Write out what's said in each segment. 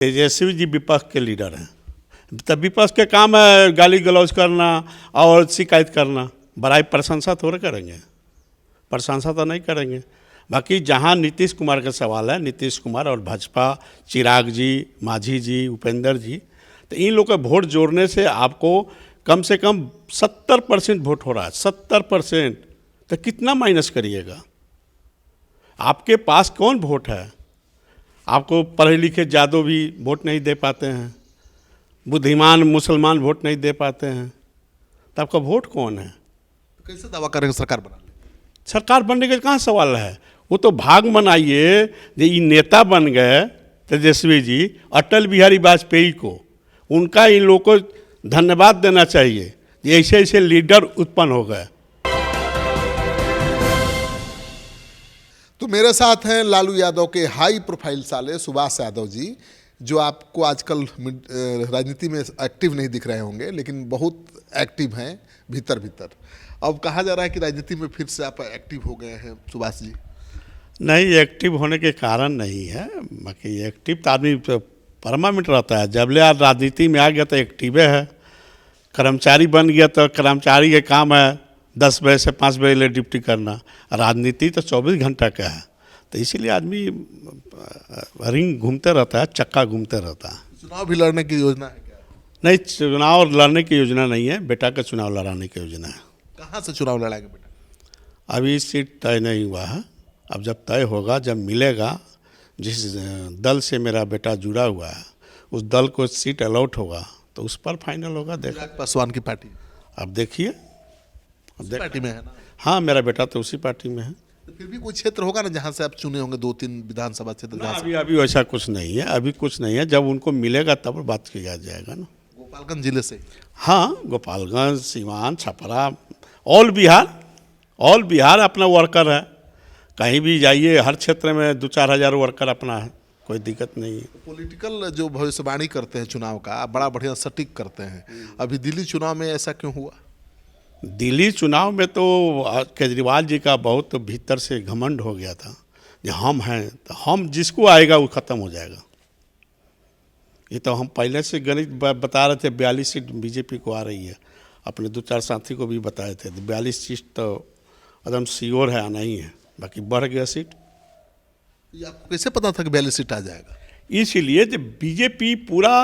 तेजस्वी जी विपक्ष के लीडर हैं, तब विपक्ष के काम है गाली गलौज करना और शिकायत करना। बड़ाई प्रशंसा थोड़े करेंगे, प्रशंसा तो नहीं करेंगे। बाकी जहां नीतीश कुमार का सवाल है, नीतीश कुमार और भाजपा, चिराग जी, मांझी जी, उपेंद्र जी, तो इन लोग का वोट जोड़ने से आपको कम से कम 70% वोट हो रहा है। 70%, तो कितना माइनस करिएगा? आपके पास कौन वोट है? आपको पढ़े लिखे जादव भी वोट नहीं दे पाते हैं, बुद्धिमान मुसलमान वोट नहीं दे पाते हैं, तो आपका वोट कौन है? कैसे दावा करेंगे सरकार बना लें? सरकार बनने का कहाँ सवाल है? वो तो भाग मनाइए जो ये नेता बन गए तेजस्वी जी, अटल बिहारी वाजपेयी को, उनका इन लोगों को धन्यवाद देना चाहिए। ऐसे ऐसे लीडर उत्पन्न हो गए। तो मेरे साथ हैं लालू यादव के हाई प्रोफाइल साले सुभाष यादव जी, जो आपको आजकल राजनीति में एक्टिव नहीं दिख रहे होंगे, लेकिन बहुत एक्टिव हैं भीतर भीतर। अब कहा जा रहा है कि राजनीति में फिर से आप एक्टिव हो गए हैं सुभाष जी। नहीं, एक्टिव होने के कारण नहीं है। बाकी एक्टिव तो आदमी परमानेंट रहता है। जब ले आज राजनीति में आ गया तो एक्टिव है। कर्मचारी बन गया तो कर्मचारी के काम है 10 बजे से 5 बजे ले ड्यूटी करना। राजनीति तो 24 घंटा का है, तो इसीलिए आदमी रिंग घूमते रहता है, चक्का घूमते रहता है। चुनाव भी लड़ने की योजना है क्या? नहीं, चुनाव लड़ने की योजना नहीं है, बेटा का चुनाव लड़ाने की योजना है। कहाँ से चुनाव लड़ाएंगे बेटा? अभी सीट तय नहीं हुआ है। अब जब तय होगा, जब मिलेगा, जिस दल से मेरा बेटा जुड़ा हुआ है उस दल को सीट अलॉट होगा तो उस पर फाइनल होगा। देखा पासवान की पार्टी अब देखिए, पार्टी में है ना? हाँ, मेरा बेटा तो उसी पार्टी में है। तो फिर भी कोई क्षेत्र होगा ना जहाँ से आप चुने होंगे, 2-3 विधानसभा क्षेत्र जहाँ से? अभी वैसा कुछ नहीं है, अभी कुछ नहीं है। जब उनको मिलेगा तब बात किया जाएगा ना। गोपालगंज जिले से? हाँ, गोपालगंज, सीवान, छपरा, ऑल बिहार अपना वर्कर है। कहीं भी जाइए, हर क्षेत्र में 2-4 हज़ार वर्कर अपना है, कोई दिक्कत नहीं है। पॉलिटिकल जो भविष्यवाणी करते हैं चुनाव का, बड़ा बढ़िया सटीक करते हैं। अभी दिल्ली चुनाव में ऐसा क्यों हुआ? दिल्ली चुनाव में तो केजरीवाल जी का बहुत भीतर से घमंड हो गया था कि हम हैं, तो हम जिसको आएगा वो ख़त्म हो जाएगा। ये तो हम पहले से गणित बता रहे थे, 42 सीट बीजेपी को आ रही है। अपने 2-4 साथी को भी बताए थे, 42 सीट तो एकदम श्योर है, आना ही है। बाकी बढ़ गया सीट। ये आपको कैसे पता था कि 42 सीट आ जाएगा? इसीलिए जब बीजेपी पूरा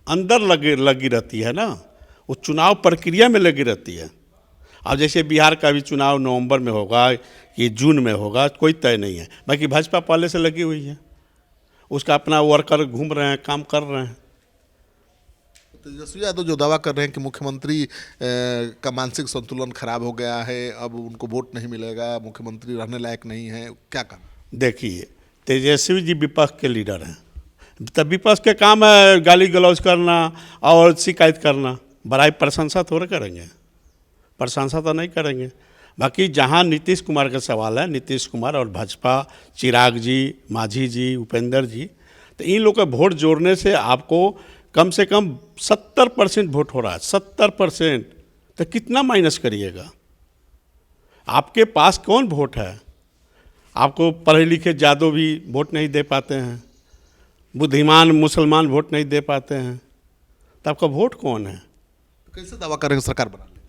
अंदर लगी रहती है ना, वो चुनाव प्रक्रिया में लगी रहती है। अब जैसे बिहार का भी चुनाव नवंबर में होगा कि जून में होगा, कोई तय नहीं है। बाकी भाजपा पहले से लगी हुई है, उसका अपना वर्कर घूम रहे हैं, काम कर रहे हैं। तेजस्वी यादव जो दावा कर रहे हैं कि मुख्यमंत्री का मानसिक संतुलन खराब हो गया है, अब उनको वोट नहीं मिलेगा, मुख्यमंत्री रहने लायक नहीं है, क्या कहना? देखिए, तेजस्वी जी विपक्ष के लीडर हैं, तब विपक्ष के काम है गाली गलौज करना और शिकायत करना। बड़ाई प्रशंसा थोड़े करेंगे, प्रशंसा तो नहीं करेंगे। बाकी जहां नीतीश कुमार का सवाल है, नीतीश कुमार और भाजपा, चिराग जी, मांझी जी, उपेंद्र जी, तो इन लोग का वोट जोड़ने से आपको कम से कम 70% वोट हो रहा है। 70%, तो कितना माइनस करिएगा? आपके पास कौन वोट है? आपको पढ़े लिखे जादव भी वोट नहीं दे पाते हैं, बुद्धिमान मुसलमान वोट नहीं दे पाते हैं, तो आपका वोट कौन है? तो कैसे दावा करेंगे सरकार बना लें?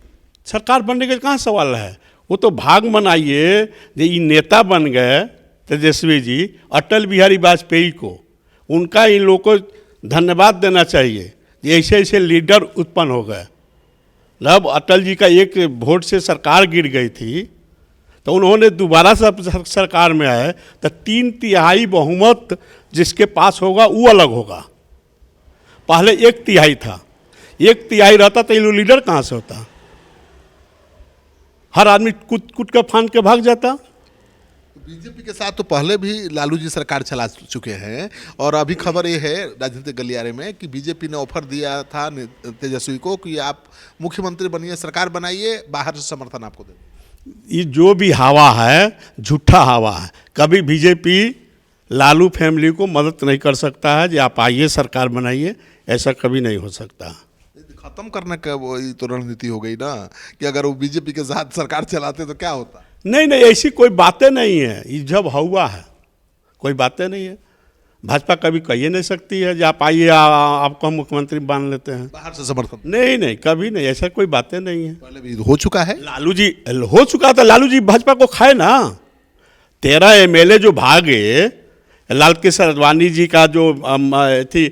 सरकार बनने का कहाँ सवाल है? वो तो भाग मनाइए जो ये नेता बन गए तेजस्वी जी, अटल बिहारी वाजपेयी को, उनका इन लोगों को धन्यवाद देना चाहिए। ऐसे ऐसे लीडर उत्पन्न हो गए। जब अटल जी का एक वोट से सरकार गिर गई थी, तो उन्होंने दोबारा से सरकार में आए तो 3/3 बहुमत जिसके पास होगा वो अलग होगा। पहले 1/3 था, 1/3 रहता तो ये लीडर कहाँ से होता? हर आदमी कुट के फान के भाग जाता। बीजेपी के साथ तो पहले भी लालू जी सरकार चला चुके हैं, और अभी खबर ये है राजनीतिक गलियारे में कि बीजेपी ने ऑफर दिया था तेजस्वी को कि आप मुख्यमंत्री बनिए, सरकार बनाइए, बाहर से समर्थन आपको दे। ये जो भी हवा है झूठा हवा है। कभी बीजेपी लालू फैमिली को मदद नहीं कर सकता है कि आप आइए सरकार बनाइए, ऐसा कभी नहीं हो सकता। खत्म करने का वही तो रणनीति हो गई ना, कि अगर वो बीजेपी के साथ सरकार चलाते तो क्या होता? नहीं, ऐसी कोई बातें नहीं है। ये जब हुआ है, कोई बातें नहीं है। भाजपा कभी कही नहीं सकती है कि आप आइए आपको हम मुख्यमंत्री मान लेते हैं। बाहर से समर्थन नहीं नहीं, कभी नहीं, ऐसा कोई बातें नहीं है। पहले भी हो चुका है। लालू जी हो चुका था, लालू जी भाजपा को खाए ना। 13 एमएलए जो भागे, लाल कृष्ण आडवाणी जी का जो थी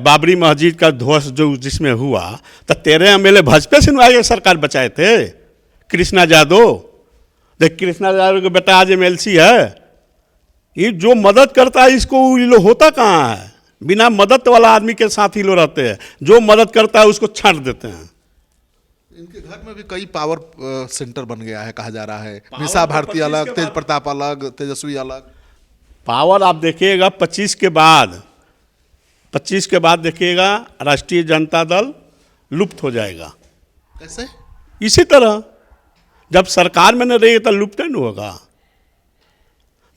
बाबरी मस्जिद का ध्वस्त जो जिसमें हुआ, तो 13 एमएलए भाजपा से नुआ सरकार बचाए थे। कृष्णा यादव, देख कृष्णा यादव का बेटा आज एमएलसी है। ये जो मदद करता है इसको ये लोग होता कहाँ है? बिना मदद वाला आदमी के साथ ही लोग रहते हैं, जो मदद करता है उसको छांट देते हैं। इनके घर में भी कई पावर सेंटर बन गया है, कहा जा रहा है। मीसा भारती अलग, तेज प्रताप अलग, तेजस्वी अलग। पावर आप देखिएगा 25 के बाद देखिएगा राष्ट्रीय जनता दल लुप्त हो जाएगा। कैसे? इसी तरह जब सरकार में न रहेगी तो लुप्त नहीं होगा।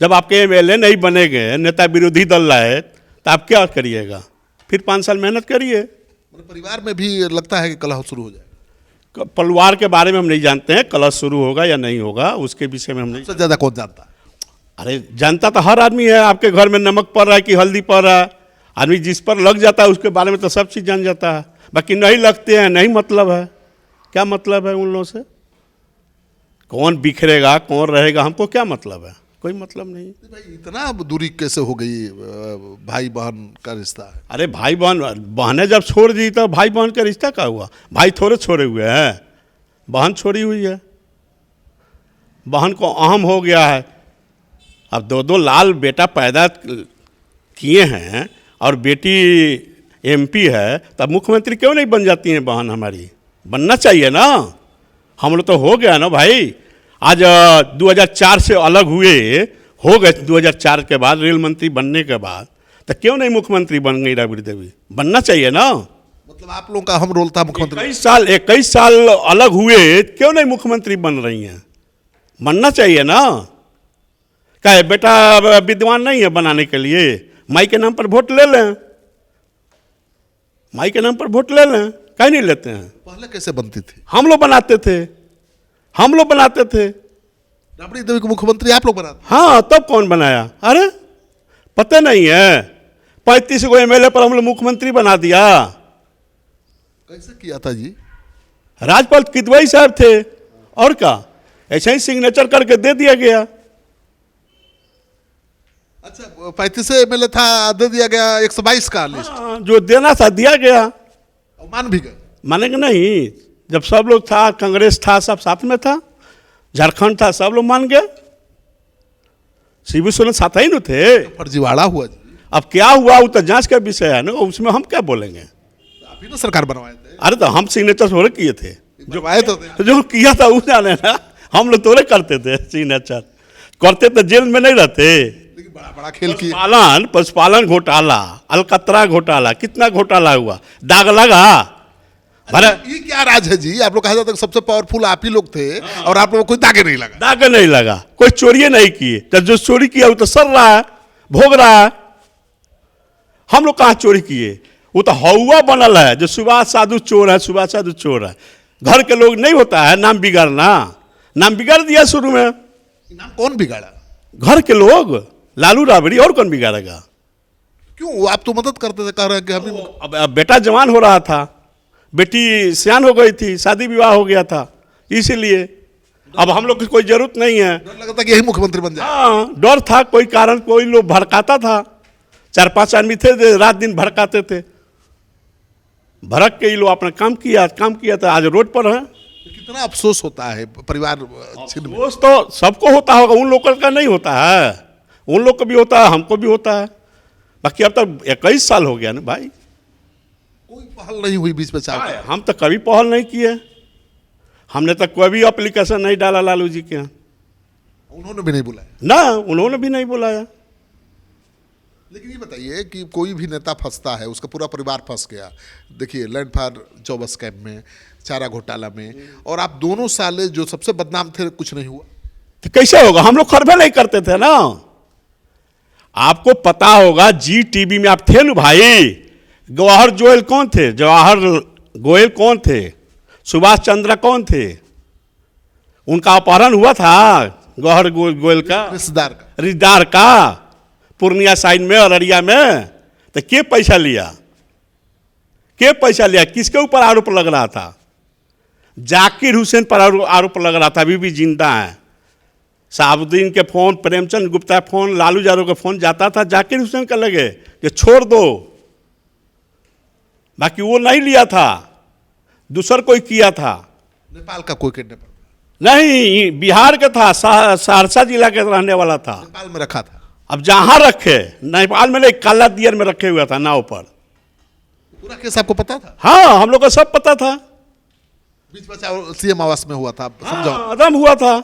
जब आपके एमएलए नहीं बनेंगे, नेता विरोधी दल लाए, तो आप क्या करिएगा? फिर 5 साल मेहनत करिए। परिवार में भी लगता है कि कलह शुरू हो जाएगा। परिवार के बारे में हम नहीं जानते हैं, कलह शुरू होगा या नहीं होगा, उसके विषय में हम नहीं। सबसे ज्यादा कौन जानता है? अरे जानता तो हर आदमी है। आपके घर में नमक पड़ रहा है कि हल्दी पड़ रहा है, आदमी जिस पर लग जाता है उसके बारे में तो सब चीज़ जान जाता है। बाकी नहीं लगते हैं, नहीं मतलब है। क्या मतलब है उन लोगों से? कौन बिखरेगा कौन रहेगा, हमको क्या मतलब है? कोई मतलब नहीं। भाई इतना दूरी कैसे हो गई? भाई बहन का रिश्ता है। अरे भाई बहनें जब छोड़ दी तो भाई बहन का रिश्ता क्या हुआ? भाई थोड़े छोड़े हुए हैं, बहन छोड़ी हुई है। बहन को अहम हो गया है। अब 2 लाल बेटा पैदा किए हैं और बेटी एमपी है, तब मुख्यमंत्री क्यों नहीं बन जाती हैं बहन हमारी? बनना चाहिए ना। हम लोग तो हो गया ना भाई। आज 2004 से अलग हो गए 2004 के बाद, रेल मंत्री बनने के बाद, तो क्यों नहीं मुख्यमंत्री बन गई राबड़ी देवी? बनना चाहिए ना। मतलब आप लोगों का अहम रोल था मुख्यमंत्री। 21 साल अलग हुए, क्यों नहीं मुख्यमंत्री बन रही हैं? बनना चाहिए ना। क्या है, बेटा विद्वान नहीं है बनाने के लिए? माई के नाम पर वोट ले लें, माई के नाम पर वोट ले लें। कहीं नहीं लेते हैं। पहले कैसे बनती थी? हम लोग बनाते थे। राबड़ी देवी को मुख्यमंत्री आप लोग बनाते? हाँ, तब कौन बनाया? अरे पता नहीं है। 35 को एमएलए पर हम लोग मुख्यमंत्री बना दिया। कैसे किया था जी? राजपाल किदवई साहब थे, और क्या, ऐसे ही सिग्नेचर करके दे दिया गया। अच्छा, 35 एमएलए था, दे दिया गया 122 का लिस्ट। हाँ, जो देना था दिया गया। और मान भी गए? मानेंगे नहीं। जब सब लोग था, कांग्रेस था, सब साथ में था, झारखंड था, सब लोग मान गए। शिबू सोरेन साथ ही न थे। फर्जीवाड़ा हुआ जी। अब क्या हुआ वो तो जांच का विषय है ना, उसमें हम क्या बोलेंगे? आप ही तो सरकार बनवाए थे। अरे तो हम सिग्नेचर थोड़े किए थे, जो आए तो थे। जो किया था वो जाने ना। हम लोग थोड़े करते थे सिग्नेचर, करते तो जेल में नहीं रहते। लेकिन बड़ा बड़ा खेल किए। पशुपालन घोटाला, अलकतरा घोटाला, कितना घोटाला हुआ, दाग लगा। ये क्या राज है जी? आप लोग कहा जाता है सबसे पावरफुल आप ही लोग थे, और आप लोगों को कोई दागे नहीं लगा। दाग नहीं लगा, कोई चोरी नहीं किए। तो जो चोरी किया वो तो सर रहा है, भोग रहा है। हम लोग कहाँ चोरी किए? वो तो हौवा बनल है। जो सुभाष साधु चोर है, सुभाष साधु चोर है। घर के लोग नहीं होता है नाम बिगाड़ना, नाम बिगाड़ दिया शुरू में। नाम कौन बिगाड़ा? घर के लोग, लालू राबड़ी, और कौन बिगाड़ेगा? क्यों? आप तो मदद करते थे, कह रहे हैं कि हम। अब बेटा जवान हो रहा था, बेटी सियान हो गई थी, शादी विवाह हो गया था, इसीलिए अब हम लोग की कोई जरूरत नहीं है। डर लगा था कि यही मुख्यमंत्री बन जाए। हाँ, डर था, कोई कारण, कोई लोग भड़काता था। 4-5 आदमी थे जो रात दिन भड़काते थे। भड़क के ये लोग अपना काम किया था, आज रोड पर है। कितना अफसोस होता है परिवार छिन्न में। अफसोस तो सबको होता होगा, उन लोगों का नहीं होता है। उन लोग को भी होता है, हमको भी होता है। बाकी अब तक 21 साल हो गया ना भाई, कोई पहल नहीं हुई बीच में चाव। हम तो कभी पहल नहीं किए। हमने तो कोई भी एप्लीकेशन नहीं डाला लालू जी के यहाँ। उन्होंने भी नहीं बुलाया ना, उन्होंने भी नहीं बुलाया। लेकिन ये बताइए कि कोई भी नेता फंसता है, उसका पूरा परिवार फंस गया। देखिए लैंड फॉर जॉब स्कैम में, चारा घोटाला में, और आप दोनों साले जो सबसे बदनाम थे, कुछ नहीं हुआ। तो कैसे होगा? हम लोग खरबे नहीं करते थे ना। आपको पता होगा, जी टीवी में आप थे ना भाई। जवाहर गोयल कौन थे? जवाहर गोयल कौन थे? सुभाष चंद्र कौन थे? उनका अपहरण हुआ था, जवाहर गोयल का रिश्तेदार का। रिश्तेदार का। पूर्णिया साइड में, अररिया में, तो के पैसा लिया? के पैसा लिया? किसके ऊपर आरोप लग रहा था? जाकिर हुसैन पर आरोप लग रहा था, अभी भी जिंदा है। शहाबुद्दीन के फोन, प्रेमचंद गुप्ता फोन, लालू यादव का फोन जाता था, जाकिर हुसैन का लगे कि छोड़ दो, बाकी वो नहीं लिया था, दूसर कोई किया था। नेपाल का कोई किडनैपर नहीं, बिहार का था, सहरसा जिला के रहने वाला था। नेपाल में रखा था? अब जहां रखे, नेपाल में नहीं, काला दियर में रखे हुआ था नाव पर। पूरा केस आपको पता था? हाँ, हम लोग को सब पता था। बीच बचा सीएम आवास में हुआ था, समझाओ। आदम हुआ था,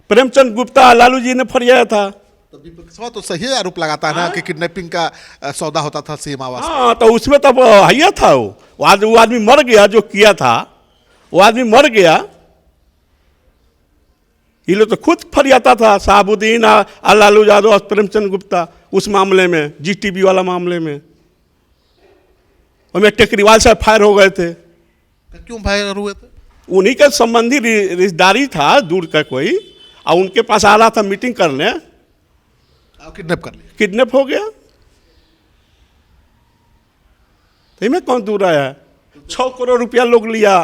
प्रेमचंद गुप्ता, लालू जी ने फरियाया था। तो विपक्षवा तो सही आरोप लगाता है ना कि किडनैपिंग का सौदा होता था सीएम आवास में। हाँ, तो उसमें तो हइया था, वो आदमी मर गया, जो किया था वो आदमी मर गया। ये लोग तो खुद फरियाता था, शहाबुद्दीन, लालू यादव और प्रेमचंद गुप्ता, उस मामले में, जीटीबी वाला मामले में। उनमें टेकरीवाल से फायर हो गए थे। क्यों फायर हुए थे? उन्हीं का संबंधी रिश्तेदारी था, दूर का कोई, और उनके पास आ रहा था मीटिंग करने, किडनैप कर लिया। किडनैप हो गया। तो में कौन दूर आया? 6 करोड़ रुपया लोग लिया,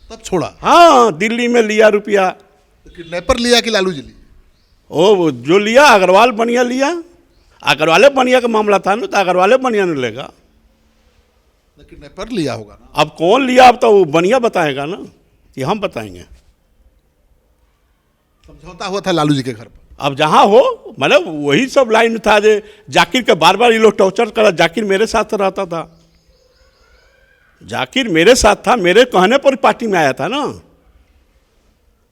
तब छोड़ा? हाँ, दिल्ली में लिया रुपया। तो किडनैपर लिया कि लालू जी लिए? ओ, जो लिया अग्रवाल बनिया लिया। अग्रवाले बनिया का मामला था ना, तो अग्रवाले बनिया ने लेगा। किडनैपर लिया होगा ना। अब कौन लिया, अब तो वो बनिया बताएगा ना, कि हम बताएंगे। समझौता हुआ था लालू जी के घर पर? अब जहाँ हो, मतलब वही सब लाइन था। जो जाकिर के बार बार ये लोग टॉर्चर करा, जाकिर मेरे साथ रहता था, जाकिर मेरे साथ था, मेरे कहने पर पार्टी में आया था ना,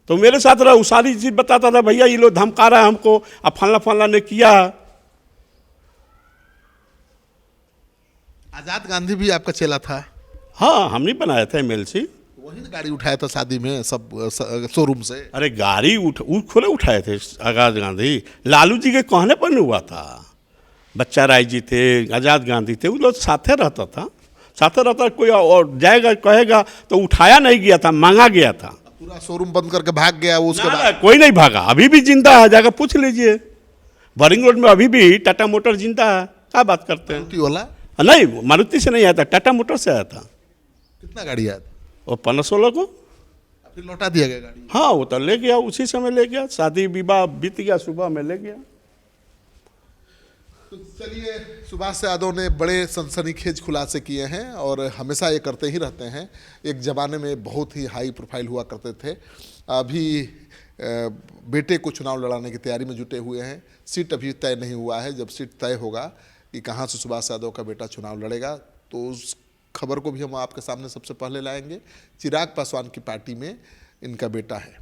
तो मेरे साथ रहा। वो सारी चीज बताता था, भैया ये लोग धमका रहा है हमको, अब फलना फलना ने किया। आजाद गांधी भी आपका चेला था? हाँ, हमने बनाया था एमएलसी। वही गाड़ी उठाया था शादी में सब शोरूम से? अरे गाड़ी खुद उठाए थे आजाद गांधी, लालू जी के कहने पर नहीं हुआ था। बच्चा राय जी थे, आजाद गांधी थे, वो लोग साथे रहता था, साथे रहता। कोई और जाएगा कहेगा तो उठाया नहीं गया था, मांगा गया था। पूरा शोरूम बंद करके भाग गया वो? उसके बाद कोई नहीं भागा, अभी भी जिंदा है, जाकर पूछ लीजिए। बोरिंग रोड में अभी भी टाटा मोटर जिंदा है। क्या बात करते हैं? वाला नहीं, मारुति से नहीं आया था, टाटा मोटर से आया था। कितना गाड़ी आया था? वो 15-16 को। फिर लौटा दिया गया गाड़ी? हाँ, वो तो ले गया, उसी समय ले गया, शादी विवाह बीत गया, सुबह में ले गया। तो चलिए, सुभाष यादव ने बड़े सनसनीखेज खुलासे किए हैं और हमेशा ये करते ही रहते हैं। एक ज़माने में बहुत ही हाई प्रोफाइल हुआ करते थे, अभी बेटे को चुनाव लड़ाने की तैयारी में जुटे हुए हैं। सीट अभी तय नहीं हुआ है, जब सीट तय होगा कि कहाँ से सुभाष यादव का बेटा चुनाव लड़ेगा, तो उस खबर को भी हम आपके सामने सबसे पहले लाएंगे। चिराग पासवान की पार्टी में इनका बेटा है।